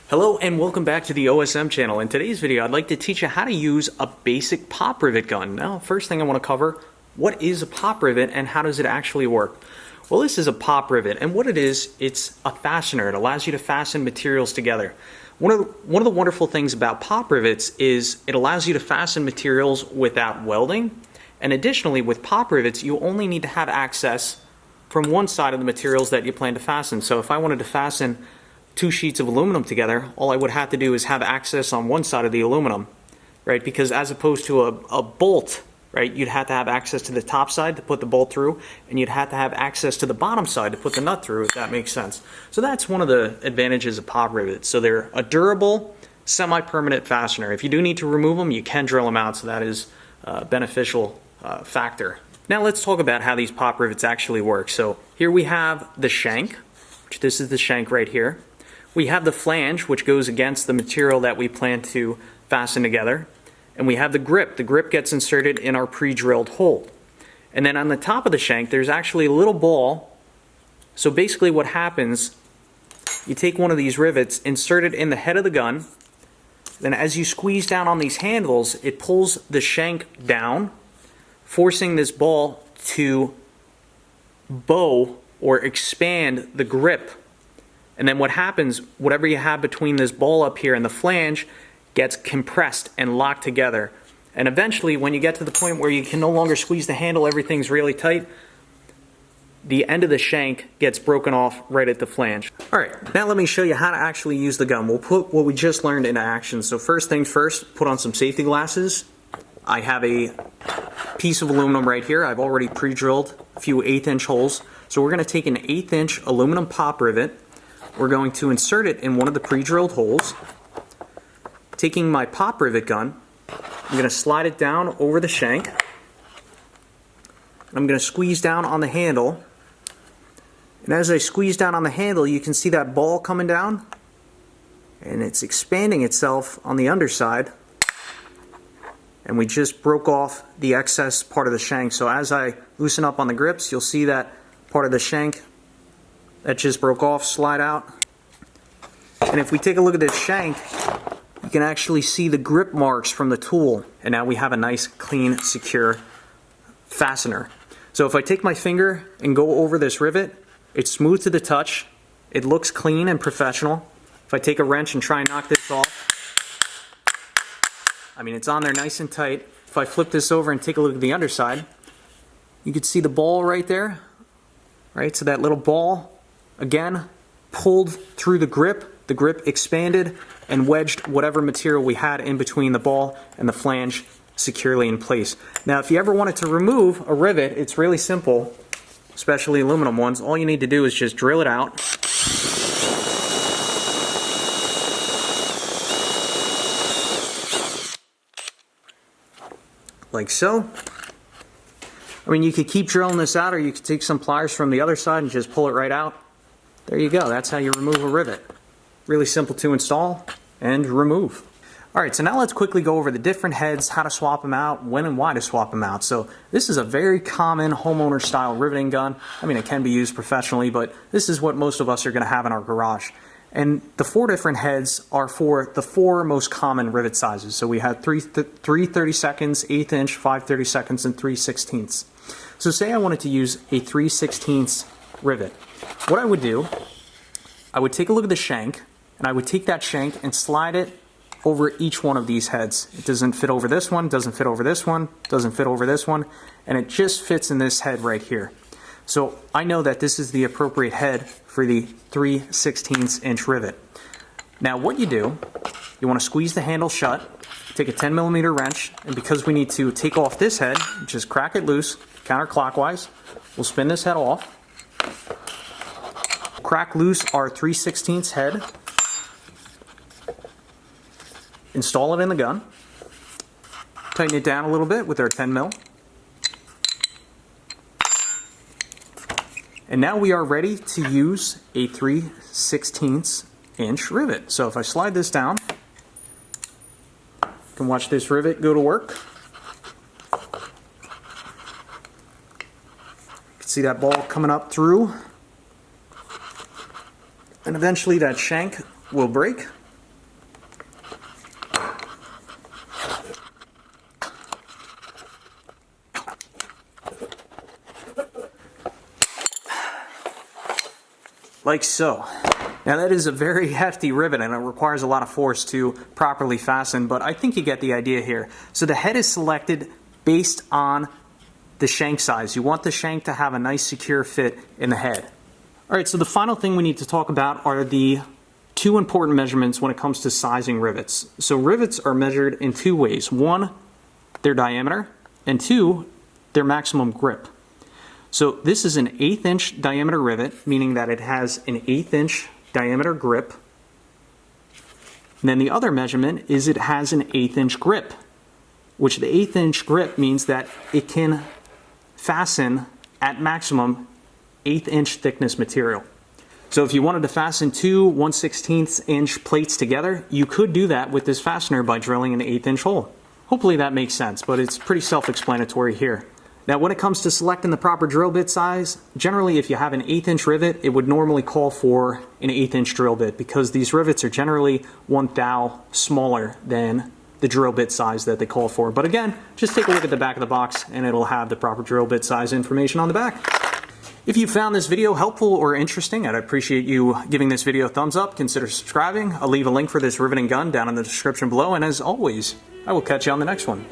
Hello and welcome back to the OSM channel. In today's video, I'd like to teach you how to use a basic pop rivet gun. Now, first thing I want to cover, what is a pop rivet and how does it actually work? Well, this is a pop rivet, and what it is, it's a fastener. It allows you to fasten materials together. One of the wonderful things about pop rivets is it allows you to fasten materials without welding, and additionally, with pop rivets, you only need to have access from one side of the materials that you plan to fasten. So if I wanted to fasten two sheets of aluminum together, all I would have to do is have access on one side of the aluminum, right? Because as opposed to a bolt, right, you'd have to have access to the top side to put the bolt through, and you'd have to have access to the bottom side to put the nut through, if that makes sense. So that's one of the advantages of pop rivets. So they're a durable, semi-permanent fastener. If you do need to remove them, you can drill them out, so that is a beneficial factor. Now let's talk about how these pop rivets actually work. So here we have the shank, which this is the shank right here. We have the flange, which goes against the material that we plan to fasten together. And we have the grip. The grip gets inserted in our pre-drilled hole. And then on the top of the shank, there's actually a little ball. So basically what happens, you take one of these rivets, insert it in the head of the gun. Then as you squeeze down on these handles, it pulls the shank down, forcing this ball to bow or expand the grip. And then what happens, whatever you have between this ball up here and the flange gets compressed and locked together. And eventually, when you get to the point where you can no longer squeeze the handle, everything's really tight, the end of the shank gets broken off right at the flange. Alright, now let me show you how to actually use the gun. We'll put what we just learned into action. So first things first, put on some safety glasses. I have a piece of aluminum right here. I've already pre-drilled a few 1/8" holes. So we're going to take an 1/8" aluminum pop rivet. We're going to insert it in one of the pre-drilled holes. Taking my pop rivet gun, I'm going to slide it down over the shank. I'm going to squeeze down on the handle. And as I squeeze down on the handle, you can see that ball coming down. And it's expanding itself on the underside. And we just broke off the excess part of the shank. So as I loosen up on the grips, you'll see that part of the shank that just broke off slide out. And if we take a look at this shank, you can actually see the grip marks from the tool. And now we have a nice, clean, secure fastener. So if I take my finger and go over this rivet, it's smooth to the touch. It looks clean and professional. If I take a wrench and try and knock this off, I mean, it's on there nice and tight. If I flip this over and take a look at the underside, you can see the ball right there. Right, so that little ball, again, pulled through the grip expanded and wedged whatever material we had in between the ball and the flange securely in place. Now, if you ever wanted to remove a rivet, it's really simple, especially aluminum ones. All you need to do is just drill it out. Like so. I mean, you could keep drilling this out, or you could take some pliers from the other side and just pull it right out. There you go. That's how you remove a rivet. Really simple to install and remove. Alright, so now let's quickly go over the different heads, how to swap them out, when and why to swap them out. So this is a very common homeowner style riveting gun. I mean, it can be used professionally, but this is what most of us are going to have in our garage. And the 4 different heads are for the 4 most common rivet sizes. So we have 3 32nds, 1/8", 5 32nds, and 3 16ths. So say I wanted to use a 3 16ths rivet. What I would do, I would take a look at the shank, and I would take that shank and slide it over each one of these heads. It doesn't fit over this one, doesn't fit over this one, doesn't fit over this one, and it just fits in this head right here. So I know that this is the appropriate head for the 3 16ths rivet. Now what you do, you want to squeeze the handle shut, take a 10mm wrench, and because we need to take off this head, just crack it loose counterclockwise. We'll spin this head off. Crack loose our 3 16ths head. Install it in the gun. Tighten it down a little bit with our 10mm. And now we are ready to use a 3 16ths rivet. So if I slide this down, you can watch this rivet go to work. You can see that ball coming up through. And eventually that shank will break. like so. Now that is a very hefty rivet and it requires a lot of force to properly fasten, but I think you get the idea here. So the head is selected based on the shank size. You want the shank to have a nice secure fit in the head. Alright, so the final thing we need to talk about are the two important measurements when it comes to sizing rivets. So rivets are measured in two ways. One, their diameter, and two, their maximum grip. So this is an 1/8 inch diameter rivet, meaning that it has an 1/8 inch diameter grip. And then the other measurement is it has an 1/8 inch grip, which the 1/8 inch grip means that it can fasten at maximum 1/8 inch thickness material. So if you wanted to fasten two 1/16 inch plates together, you could do that with this fastener by drilling an 1/8 inch hole. Hopefully that makes sense, but it's pretty self-explanatory here. Now when it comes to selecting the proper drill bit size, generally if you have an 1/8 inch rivet, it would normally call for an 1/8 inch drill bit because these rivets are generally 1/1000 smaller than the drill bit size that they call for. But again, just take a look at the back of the box and it'll have the proper drill bit size information on the back. If you found this video helpful or interesting, I'd appreciate you giving this video a thumbs up. Consider subscribing. I'll leave a link for this riveting gun down in the description below. And as always, I will catch you on the next one.